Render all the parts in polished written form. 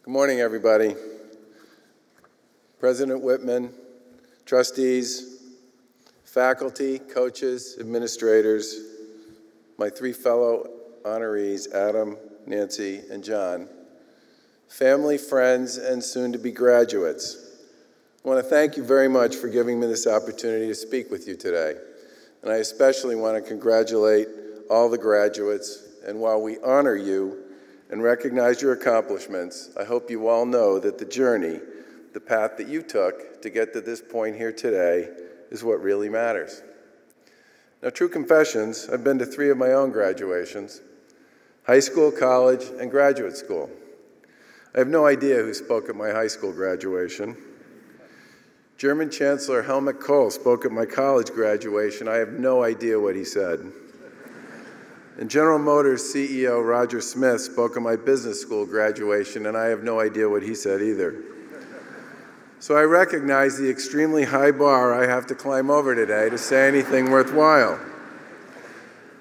Good morning, everybody. President Whitman, trustees, faculty, coaches, administrators, my three fellow honorees, Adam, Nancy, and John, family, friends, and soon-to-be graduates. I want to thank you very much for giving me this opportunity to speak with you today. And I especially want to congratulate all the graduates, and while we honor you and recognize your accomplishments, I hope you all know that the journey, the path that you took to get to this point here today is what really matters. Now, true confessions, I've been to 3 of my own graduations: high school, college, and graduate school. I have no idea who spoke at my high school graduation. German Chancellor Helmut Kohl spoke at my college graduation. I have no idea what he said. And General Motors CEO Roger Smith spoke at my business school graduation, and I have no idea what he said either. So I recognize the extremely high bar I have to climb over today to say anything worthwhile.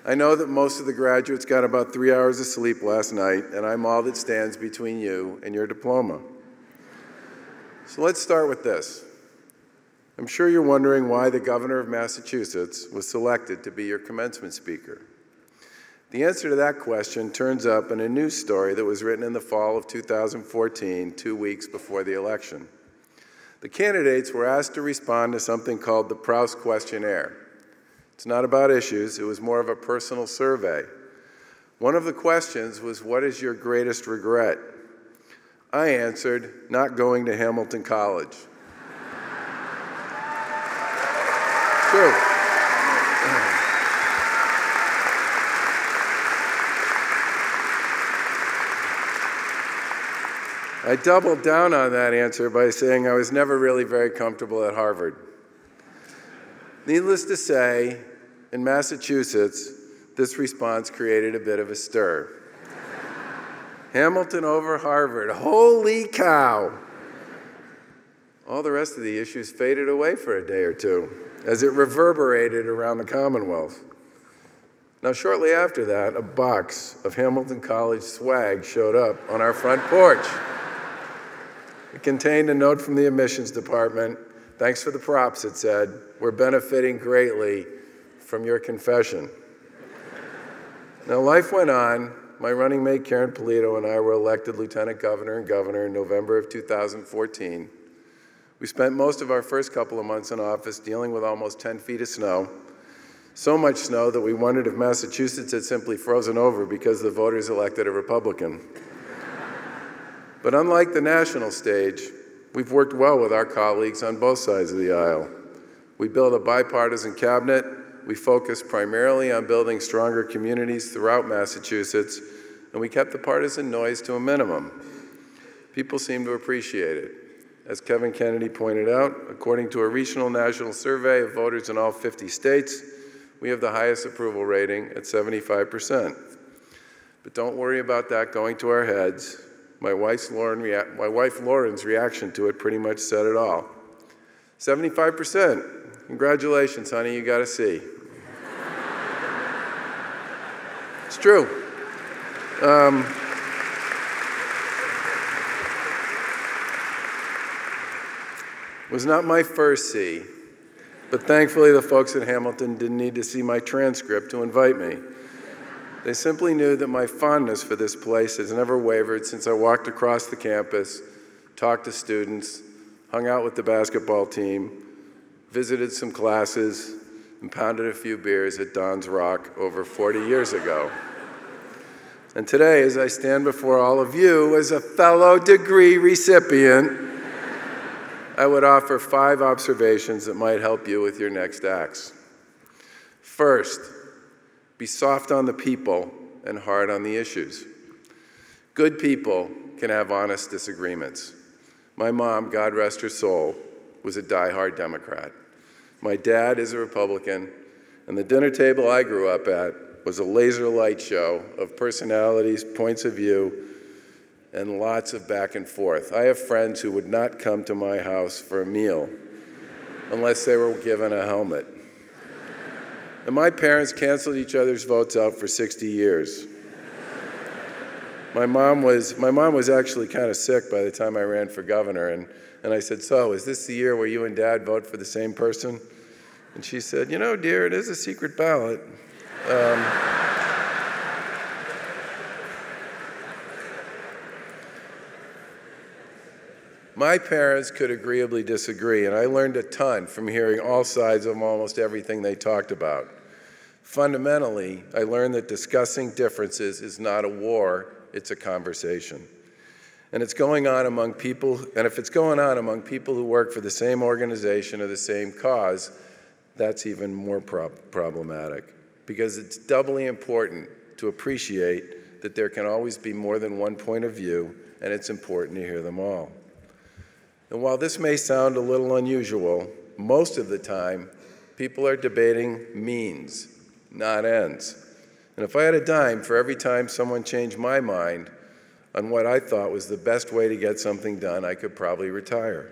I know that most of the graduates got about 3 hours of sleep last night, and I'm all that stands between you and your diploma. So let's start with this. I'm sure you're wondering why the governor of Massachusetts was selected to be your commencement speaker. The answer to that question turns up in a news story that was written in the fall of 2014, 2 weeks before the election. The candidates were asked to respond to something called the Proust Questionnaire. It's not about issues, it was more of a personal survey. One of the questions was, what is your greatest regret? I answered, not going to Hamilton College. True. I doubled down on that answer by saying I was never really very comfortable at Harvard. Needless to say, in Massachusetts, this response created a bit of a stir. Hamilton over Harvard, holy cow! All the rest of the issues faded away for a day or two as it reverberated around the Commonwealth. Now, shortly after that, a box of Hamilton College swag showed up on our front porch. It contained a note from the admissions department. Thanks for the props, it said. We're benefiting greatly from your confession. Now, life went on. My running mate, Karen Polito, and I were elected lieutenant governor and governor in November of 2014. We spent most of our first couple of months in office dealing with almost 10 feet of snow. So much snow that we wondered if Massachusetts had simply frozen over because the voters elected a Republican. But unlike the national stage, we've worked well with our colleagues on both sides of the aisle. We built a bipartisan cabinet. We focused primarily on building stronger communities throughout Massachusetts, and we kept the partisan noise to a minimum. People seem to appreciate it. As Kevin Kennedy pointed out, according to a regional national survey of voters in all 50 states, we have the highest approval rating at 75%. But don't worry about that going to our heads. My wife Lauren's reaction to it pretty much said it all. 75%. Congratulations, honey, you got a C. It's true. It was not my first C, but thankfully the folks at Hamilton didn't need to see my transcript to invite me. They simply knew that my fondness for this place has never wavered since I walked across the campus, talked to students, hung out with the basketball team, visited some classes, and pounded a few beers at Don's Rock over 40 years ago. And today, as I stand before all of you as a fellow degree recipient, I would offer 5 observations that might help you with your next acts. First, be soft on the people and hard on the issues. Good people can have honest disagreements. My mom, God rest her soul, was a diehard Democrat. My dad is a Republican, and the dinner table I grew up at was a laser light show of personalities, points of view, and lots of back and forth. I have friends who would not come to my house for a meal unless they were given a helmet. And my parents canceled each other's votes out for 60 years. My mom was actually kind of sick by the time I ran for governor, and I said, so, is this the year where you and Dad vote for the same person? And she said, you know, dear, it is a secret ballot. My parents could agreeably disagree, and I learned a ton from hearing all sides of almost everything they talked about. Fundamentally, I learned that discussing differences is not a war, it's a conversation. And it's going on among people, and if it's going on among people who work for the same organization or the same cause, that's even more problematic, because it's doubly important to appreciate that there can always be more than one point of view, and it's important to hear them all. And while this may sound a little unusual, most of the time, people are debating means, not ends. And if I had a dime for every time someone changed my mind on what I thought was the best way to get something done, I could probably retire.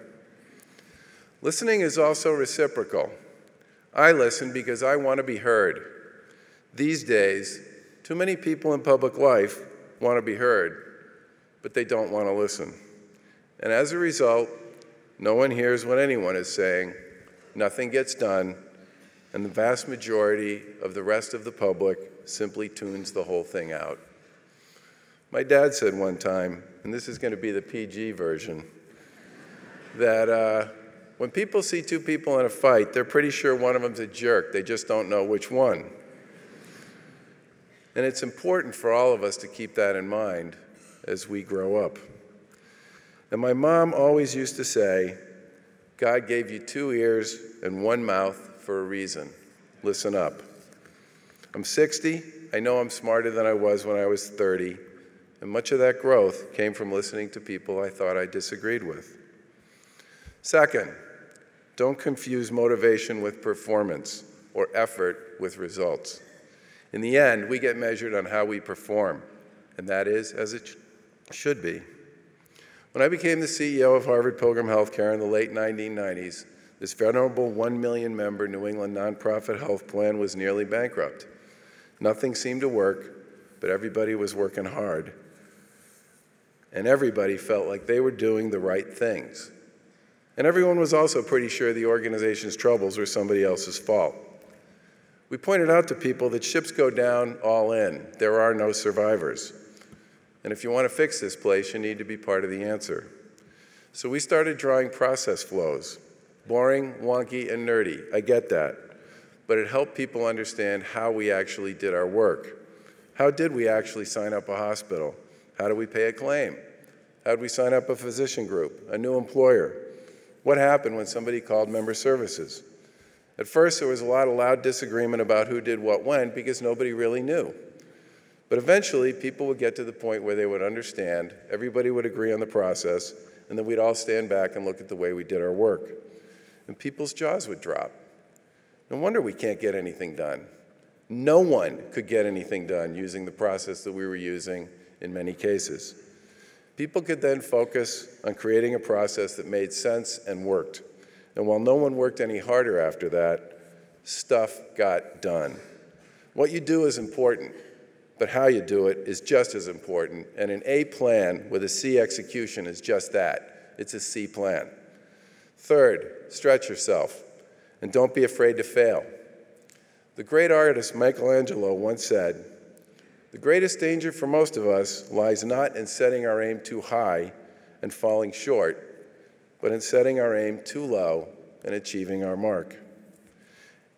Listening is also reciprocal. I listen because I want to be heard. These days, too many people in public life want to be heard, but they don't want to listen. And as a result, no one hears what anyone is saying, nothing gets done, and the vast majority of the rest of the public simply tunes the whole thing out. My dad said one time, and this is going to be the PG version, that when people see two people in a fight, they're pretty sure one of them's a jerk, they just don't know which one. And it's important for all of us to keep that in mind as we grow up. And my mom always used to say, God gave you 2 ears and 1 mouth for a reason. Listen up. I'm 60. I know I'm smarter than I was when I was 30. And much of that growth came from listening to people I thought I disagreed with. Second, don't confuse motivation with performance or effort with results. In the end, we get measured on how we perform, and that is as it should be. When I became the CEO of Harvard Pilgrim Healthcare in the late 1990s, this venerable 1 million member New England nonprofit health plan was nearly bankrupt. Nothing seemed to work, but everybody was working hard. And everybody felt like they were doing the right things. And everyone was also pretty sure the organization's troubles were somebody else's fault. We pointed out to people that ships go down all in. There are no survivors. And if you want to fix this place, you need to be part of the answer. So we started drawing process flows. Boring, wonky, and nerdy. I get that. But it helped people understand how we actually did our work. How did we actually sign up a hospital? How do we pay a claim? How did we sign up a physician group, a new employer? What happened when somebody called member services? At first, there was a lot of loud disagreement about who did what when because nobody really knew. But eventually, people would get to the point where they would understand, everybody would agree on the process, and then we'd all stand back and look at the way we did our work. And people's jaws would drop. No wonder we can't get anything done. No one could get anything done using the process that we were using in many cases. People could then focus on creating a process that made sense and worked. And while no one worked any harder after that, stuff got done. What you do is important, but how you do it is just as important. And an A plan with a C execution is just that. It's a C plan. Third, stretch yourself, and don't be afraid to fail. The great artist Michelangelo once said, "The greatest danger for most of us lies not in setting our aim too high and falling short, but in setting our aim too low and achieving our mark."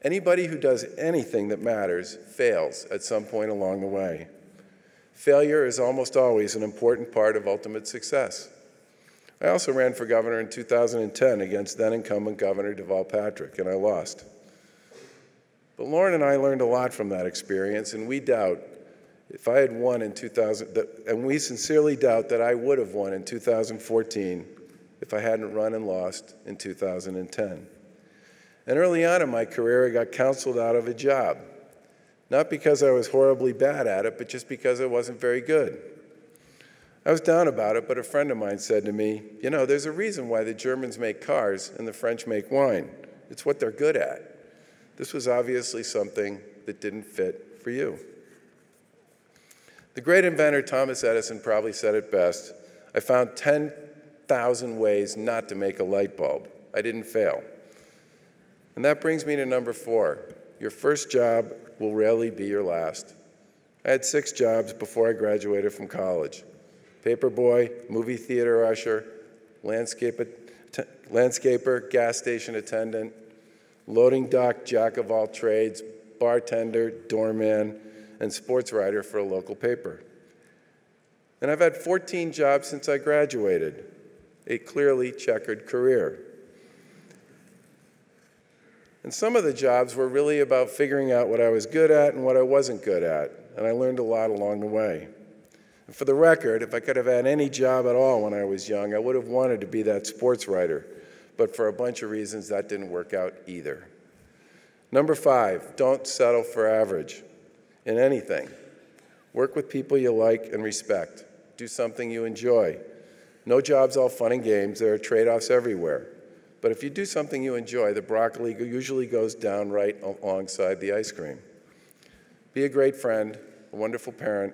Anybody who does anything that matters fails at some point along the way. Failure is almost always an important part of ultimate success. I also ran for governor in 2010 against then-incumbent Governor Deval Patrick, and I lost. But Lauren and I learned a lot from that experience, and we doubt if I had won in 2000, and we sincerely doubt that I would have won in 2014 if I hadn't run and lost in 2010. And early on in my career, I got counseled out of a job, not because I was horribly bad at it, but just because I wasn't very good. I was down about it, but a friend of mine said to me, "You know, there's a reason why the Germans make cars and the French make wine. It's what they're good at." This was obviously something that didn't fit for you. The great inventor Thomas Edison probably said it best: "I found 10,000 ways not to make a light bulb. I didn't fail." And that brings me to number 4. Your first job will rarely be your last. I had 6 jobs before I graduated from college: paperboy, movie theater usher, landscaper, gas station attendant, loading dock jack of all trades, bartender, doorman, and sports writer for a local paper. And I've had 14 jobs since I graduated, a clearly checkered career. And some of the jobs were really about figuring out what I was good at and what I wasn't good at, and I learned a lot along the way. And for the record, if I could have had any job at all when I was young, I would have wanted to be that sports writer, but for a bunch of reasons that didn't work out either. Number 5, don't settle for average in anything. Work with people you like and respect. Do something you enjoy. No job's all fun and games. There are trade-offs everywhere. But if you do something you enjoy, the broccoli usually goes down right alongside the ice cream. Be a great friend, a wonderful parent,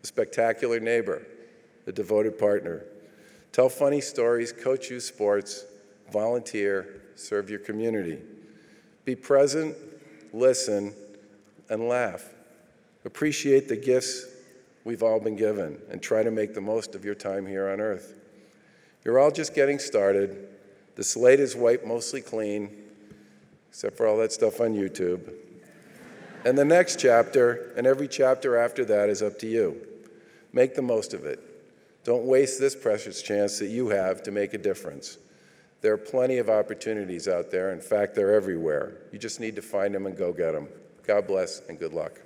a spectacular neighbor, a devoted partner. Tell funny stories, coach youth sports, volunteer, serve your community. Be present, listen, and laugh. Appreciate the gifts we've all been given and try to make the most of your time here on Earth. You're all just getting started. The slate is wiped mostly clean, except for all that stuff on YouTube. And the next chapter, and every chapter after that, is up to you. Make the most of it. Don't waste this precious chance that you have to make a difference. There are plenty of opportunities out there. In fact, they're everywhere. You just need to find them and go get them. God bless and good luck.